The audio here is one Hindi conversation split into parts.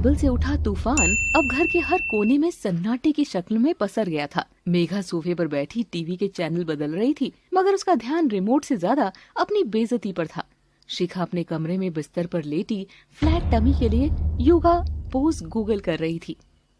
टेबल से उठा तूफान अब घर के हर कोने में सन्नाटे की शक्ल में पसर गया था। मेघा सोफे पर बैठी टीवी के चैनल बदल रही थी, मगर उसका ध्यान रिमोट से ज्यादा अपनी बेइज्जती पर था। शिखा अपने कमरे में बिस्तर पर लेटी फ्लैट टमी के लिए योगा पोज गूगल कर रही थी।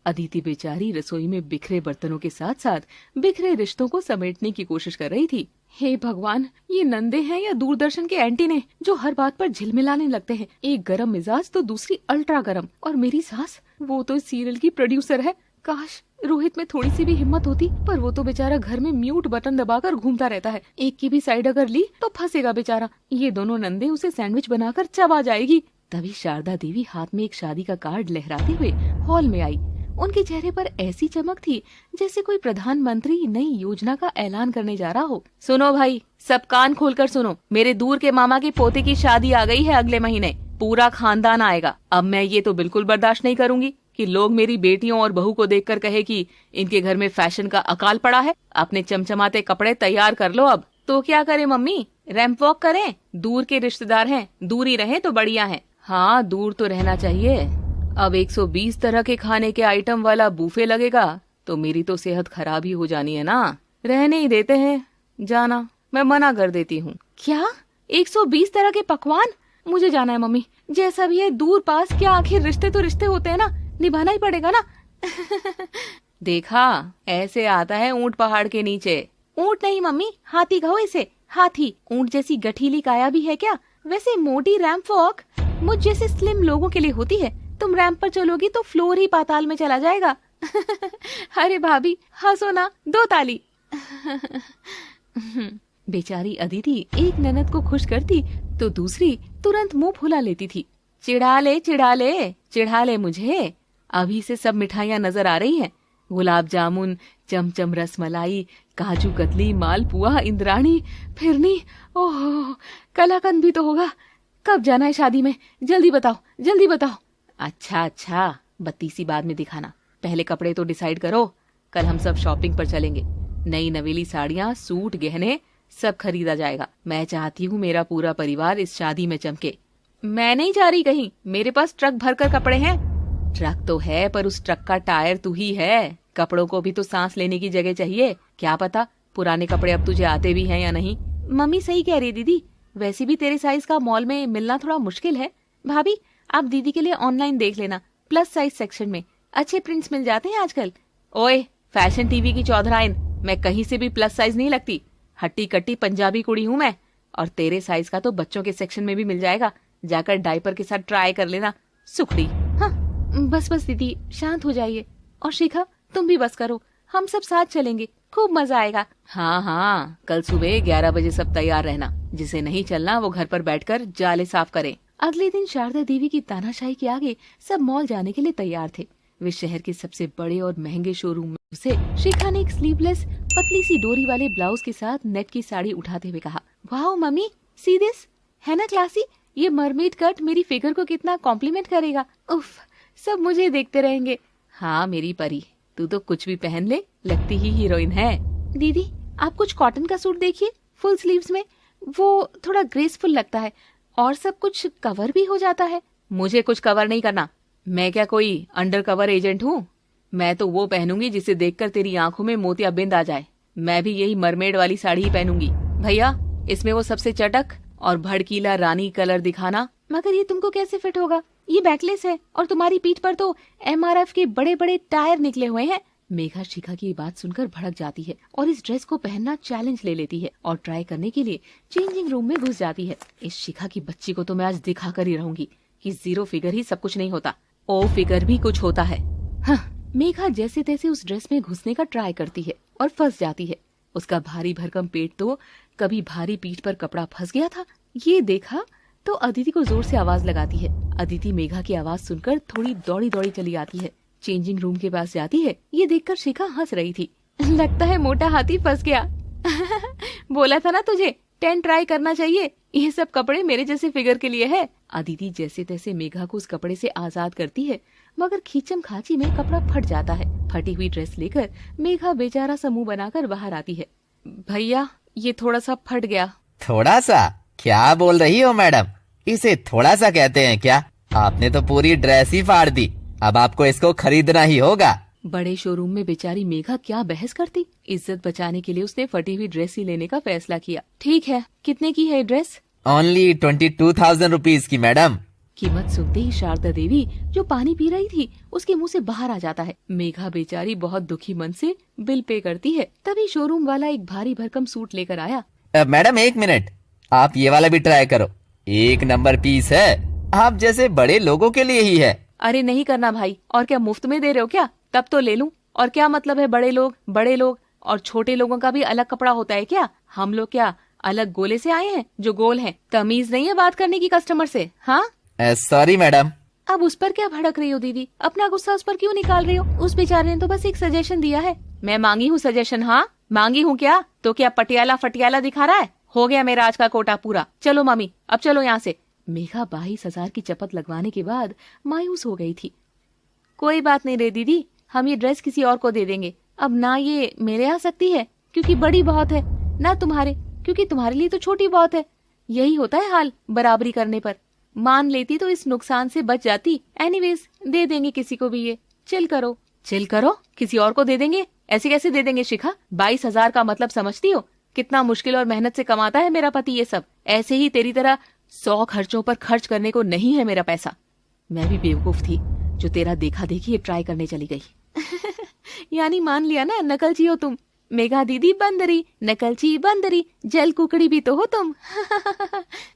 अदिति बेचारी रसोई में बिखरे बर्तनों के साथ साथ बिखरे रिश्तों को समेटने की कोशिश कर रही थी। हे भगवान, ये नंदे हैं या दूरदर्शन के एंटीने जो हर बात पर झिलमिलाने लगते हैं। एक गरम मिजाज तो दूसरी अल्ट्रा गरम, और मेरी सास वो तो सीरियल की प्रोड्यूसर है। काश रोहित में थोड़ी सी भी हिम्मत होती, पर वो तो बेचारा घर में म्यूट बटन दबाकर घूमता रहता है। एक की भी साइड अगर ली तो फंसेगा बेचारा। ये दोनों नंदे उसे सैंडविच बनाकर चबा जाएगी। तभी शारदा देवी हाथ में एक शादी का कार्ड लहराते हुए हॉल में आई। उनके चेहरे पर ऐसी चमक थी जैसे कोई प्रधानमंत्री नई योजना का ऐलान करने जा रहा हो। सुनो भाई, सब कान खोलकर सुनो। मेरे दूर के मामा के पोते की शादी आ गई है अगले महीने। पूरा खानदान आएगा। अब मैं ये तो बिल्कुल बर्दाश्त नहीं करूंगी कि लोग मेरी बेटियों और बहू को देखकर कहे कि इनके घर में फैशन का अकाल पड़ा है। अपने चमचमाते कपड़े तैयार कर लो अब। तो क्या करें मम्मी, रैंप वॉक करें? दूर के रिश्तेदार हैं, दूर ही रहें तो बढ़िया है। हाँ, दूर तो रहना चाहिए। अब 120 तरह के खाने के आइटम वाला बूफे लगेगा तो मेरी तो सेहत खराब ही हो जानी है ना। रहने ही देते हैं, जाना मैं मना कर देती हूँ। क्या 120 तरह के पकवान? मुझे जाना है मम्मी। जैसा भी है दूर पास क्या, आखिर रिश्ते तो रिश्ते होते हैं ना, निभाना ही पड़ेगा ना। देखा, ऐसे आता है ऊंट पहाड़ के नीचे। ऊंट नहीं मम्मी, हाथी कहो इसे। हाथी? ऊंट जैसी गठीली काया भी है क्या? वैसे मोटी रैंप वॉक मुझ जैसे स्लिम लोगों के लिए होती है। तुम रैंप पर चलोगी तो फ्लोर ही पाताल में चला जाएगा। अरे भाभी हंसो ना, दो ताली। बेचारी अदिति एक ननद को खुश करती तो दूसरी तुरंत मुंह फुला लेती थी। चिढ़ा ले चिढ़ा ले चिढ़ा ले मुझे। अभी से सब मिठाइयाँ नजर आ रही हैं। गुलाब जामुन, चमचम रसमलाई, काजू कतली, मालपुआ, इंद्राणी, फिरनी, ओह कलाकंद भी तो होगा। कब जाना है शादी में? जल्दी बताओ, जल्दी बताओ। अच्छा, बत्ती सी बाद में दिखाना। पहले कपड़े तो डिसाइड करो। कल हम सब शॉपिंग पर चलेंगे। नई नवेली साड़ियाँ, सूट, गहने सब खरीदा जाएगा। मैं चाहती हूँ मेरा पूरा परिवार इस शादी में चमके। मैं नहीं जा रही कहीं, मेरे पास ट्रक भरकर कपड़े हैं। ट्रक तो है, पर उस ट्रक का टायर तू ही है। कपड़ों को भी तो सांस लेने की जगह चाहिए। क्या पता पुराने कपड़े अब तुझे आते भी हैं या नहीं। मम्मी सही कह रही दीदी, वैसे भी तेरे साइज का मॉल में मिलना थोड़ा मुश्किल है। भाभी आप दीदी के लिए ऑनलाइन देख लेना, प्लस साइज सेक्शन में अच्छे प्रिंट्स मिल जाते हैं आजकल। ओए फैशन टीवी की चौधराइन, मैं कहीं से भी प्लस साइज नहीं लगती। हट्टी कट्टी पंजाबी कुड़ी हूँ मैं। और तेरे साइज का तो बच्चों के सेक्शन में भी मिल जाएगा। जाकर डायपर के साथ ट्राई कर लेना, सुखड़ी। हाँ बस दीदी शांत हो जाइए। और शिखा तुम भी बस करो, हम सब साथ चलेंगे, खूब मजा आएगा। हाँ, कल सुबह 11 बजे सब तैयार रहना। जिसे नहीं चलना वो घर पर बैठकर जाले साफ करे। अगले दिन शारदा देवी की तानाशाही के आगे सब मॉल जाने के लिए तैयार थे। वे शहर के सबसे बड़े और महंगे शोरूम में से शिखा ने एक स्लीवलेस पतली सी डोरी वाले ब्लाउज के साथ नेट की साड़ी उठाते हुए कहा, वाओ मम्मी, सी दिस, है ना क्लासी? ये मरमेड कट मेरी फिगर को कितना कॉम्प्लीमेंट करेगा। उफ, सब मुझे देखते रहेंगे। हाँ मेरी परी, तू तो कुछ भी पहन ले, लगती ही हीरोइन है। दीदी आप कुछ कॉटन का सूट देखिए, फुल स्लीव्स में, वो थोड़ा ग्रेसफुल लगता है और सब कुछ कवर भी हो जाता है। मुझे कुछ कवर नहीं करना। मैं क्या कोई अंडर कवर एजेंट हूँ? मैं तो वो पहनूंगी जिसे देखकर तेरी आंखों में मोतियाबिंद आ जाए। मैं भी यही मरमेड वाली साड़ी ही पहनूंगी। भैया इसमें वो सबसे चटक और भड़कीला रानी कलर दिखाना। मगर ये तुमको कैसे फिट होगा? ये बैकलेस है और तुम्हारी पीठ पर तो MRF के बड़े बड़े टायर निकले हुए हैं। मेघा शिखा की बात सुनकर भड़क जाती है और इस ड्रेस को पहनना चैलेंज ले लेती है और ट्राई करने के लिए चेंजिंग रूम में घुस जाती है। इस शिखा की बच्ची को तो मैं आज दिखा कर ही रहूंगी कि 0 फिगर ही सब कुछ नहीं होता, O फिगर भी कुछ होता है। हाँ, मेघा जैसे तैसे उस ड्रेस में घुसने का ट्राई करती है और फंस जाती है। उसका भारी भरकम पेट तो कभी भारी पीठ पर कपड़ा फंस गया था। ये देखा तो अदिति को जोर से आवाज लगाती है। अदिति मेघा की आवाज सुनकर थोड़ी दौड़ी दौड़ी चली आती है, चेंजिंग रूम के पास जाती है। ये देखकर शिखा हंस रही थी। लगता है मोटा हाथी फंस गया। बोला था ना तुझे, 10 ट्राई करना चाहिए। ये सब कपड़े मेरे जैसे फिगर के लिए है। अदिति जैसे तैसे मेघा को उस कपड़े से आजाद करती है, मगर खींचम खाची में कपड़ा फट जाता है। फटी हुई ड्रेस लेकर मेघा बेचारा सा मुंह बनाकर बाहर आती है। भैया ये थोड़ा सा फट गया। थोड़ा सा? क्या बोल रही हो मैडम? इसे थोड़ा सा कहते हैं क्या? आपने तो पूरी ड्रेस ही फाड़ दी। अब आपको इसको खरीदना ही होगा। बड़े शोरूम में बेचारी मेघा क्या बहस करती। इज्जत बचाने के लिए उसने फटी हुई ड्रेस ही लेने का फैसला किया। ठीक है, कितने की है ड्रेस? ओनली 22,000 रुपीज की मैडम। कीमत सुनते ही शारदा देवी जो पानी पी रही थी उसके मुंह से बाहर आ जाता है। मेघा बेचारी बहुत दुखी मन से बिल पे करती है। तभी शोरूम वाला एक भारी भरकम सूट लेकर आया। मैडम 1 मिनट, आप ये वाला भी ट्राई करो, 1 नंबर पीस है, आप जैसे बड़े लोगों के लिए ही है। अरे नहीं करना भाई, और क्या मुफ्त में दे रहे हो क्या? तब तो ले लूं। और क्या मतलब है बड़े लोग और छोटे लोगों का भी अलग कपड़ा होता है क्या? हम लोग क्या अलग गोले से आए हैं जो गोल हैं? तमीज नहीं है बात करने की कस्टमर से? हाँ सॉरी मैडम। अब उस पर क्या भड़क रही हो दीदी? अपना गुस्सा उस पर क्यों निकाल रही हो? उस बेचारे ने तो बस एक सजेशन दिया है। मैं मांगी हूँ सजेशन? हाँ मांगी हूँ क्या? तो क्या पटियाला फटियाला दिखा रहा है? हो गया मेरा आज का कोटा पूरा। चलो मम्मी, अब चलो यहाँ से। मेघा 22,000 की चपत लगवाने के बाद मायूस हो गई थी। कोई बात नहीं रे दीदी, हम ये ड्रेस किसी और को दे देंगे। अब ना ये मेरे आ सकती है क्योंकि बड़ी बहुत है, ना तुम्हारे क्योंकि तुम्हारे लिए तो छोटी बहुत है। यही होता है हाल बराबरी करने पर। मान लेती तो इस नुकसान से बच जाती। एनीवेज दे देंगे किसी को भी ये। चिल करो किसी और को दे देंगे। ऐसे कैसे दे देंगे शिखा? 22,000 का मतलब समझती हो? कितना मुश्किल और मेहनत से कमाता है मेरा पति ये सब। ऐसे ही तेरी तरह 100 खर्चों पर खर्च करने को नहीं है मेरा पैसा। मैं भी बेवकूफ थी जो तेरा देखा देखी ये ट्राई करने चली गई। यानी मान लिया ना, नकलची हो तुम। मेघा दीदी बंदरी, नकलची बंदरी, जल कुकड़ी भी तो हो तुम।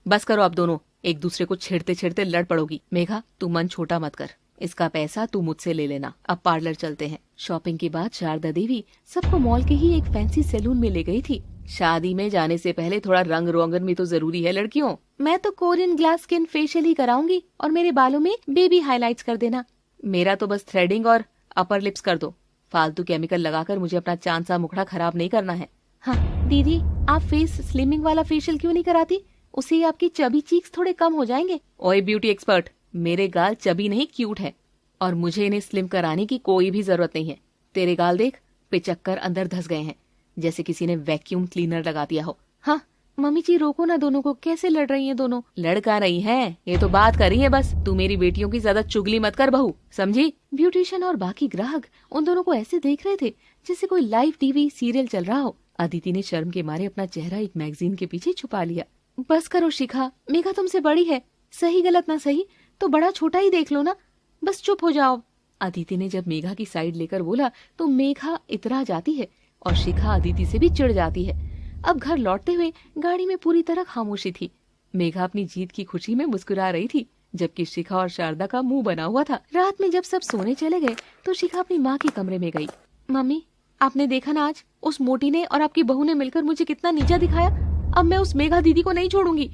बस करो, अब दोनों एक दूसरे को छेड़ते छेड़ते लड़ पड़ोगी। मेघा तू मन छोटा मत कर, इसका पैसा तू मुझसे ले लेना। अब पार्लर चलते हैं। शॉपिंग के बाद शारदा देवी सबको मॉल के ही एक फैंसी सैलून में ले गई थी। शादी में जाने से पहले थोड़ा रंग रोगन भी तो जरूरी है लड़कियों। मैं तो कोरियन ग्लास स्किन फेशियल ही कराऊंगी और मेरे बालों में बेबी हाइलाइट्स कर देना। मेरा तो बस थ्रेडिंग और अपर लिप्स कर दो। फालतू केमिकल लगाकर मुझे अपना चांद सा मुखड़ा खराब नहीं करना है। हाँ दीदी, आप फेस स्लिमिंग वाला फेशियल क्यों नहीं कराती? उससे आपकी चबी चीक्स थोड़े कम हो जाएंगे। ओए ब्यूटी एक्सपर्ट, मेरे गाल चबी नहीं क्यूट है और मुझे इन्हें स्लिम कराने की कोई भी जरूरत नहीं है। तेरे गाल देख, पिचक्कर अंदर धस गए हैं जैसे किसी ने वैक्यूम क्लीनर लगा दिया हो। हाँ मम्मी जी रोको ना दोनों को, कैसे लड़ रही हैं दोनों? लड़का रही हैं, ये तो बात कर रही है बस। तू मेरी बेटियों की ज्यादा चुगली मत कर बहू, समझी? ब्यूटिशियन और बाकी ग्राहक उन दोनों को ऐसे देख रहे थे जैसे कोई लाइव टीवी सीरियल चल रहा हो। अदिति ने शर्म के मारे अपना चेहरा एक मैगजीन के पीछे छुपा लिया। बस करो शिखा, मेघा तुमसे बड़ी है, सही गलत ना सही तो बड़ा छोटा ही देख लो ना, बस चुप हो जाओ। अदिति ने जब मेघा की साइड लेकर बोला तो मेघा इतरा जाती है और शिखा अदिति से भी चिढ़ जाती है। अब घर लौटते हुए गाड़ी में पूरी तरह खामोशी थी। मेघा अपनी जीत की खुशी में मुस्कुरा रही थी, जबकि शिखा और शारदा का मुंह बना हुआ था। रात में जब सब सोने चले गए तो शिखा अपनी माँ के कमरे में गई। मम्मी, आपने देखा ना आज उस मोटी ने और आपकी बहू ने मिलकर मुझे कितना नीचा दिखाया। अब मैं उस मेघा दीदी को नहीं छोड़ूंगी।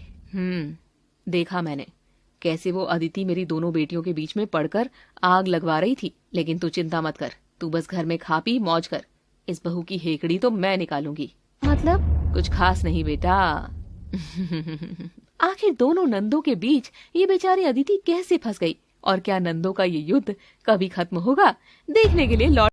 देखा मैंने कैसे वो अदिति मेरी दोनों बेटियों के बीच में पड़कर आग लगवा रही थी। लेकिन तू चिंता मत कर, तू बस घर में खा पी मौज कर। इस बहू की हेकड़ी तो मैं निकालूंगी। मतलब? कुछ खास नहीं बेटा। आखिर दोनों नंदों के बीच ये बेचारी अदिति कैसे फंस गई और क्या नंदों का ये युद्ध कभी खत्म होगा? देखने के लिए लौट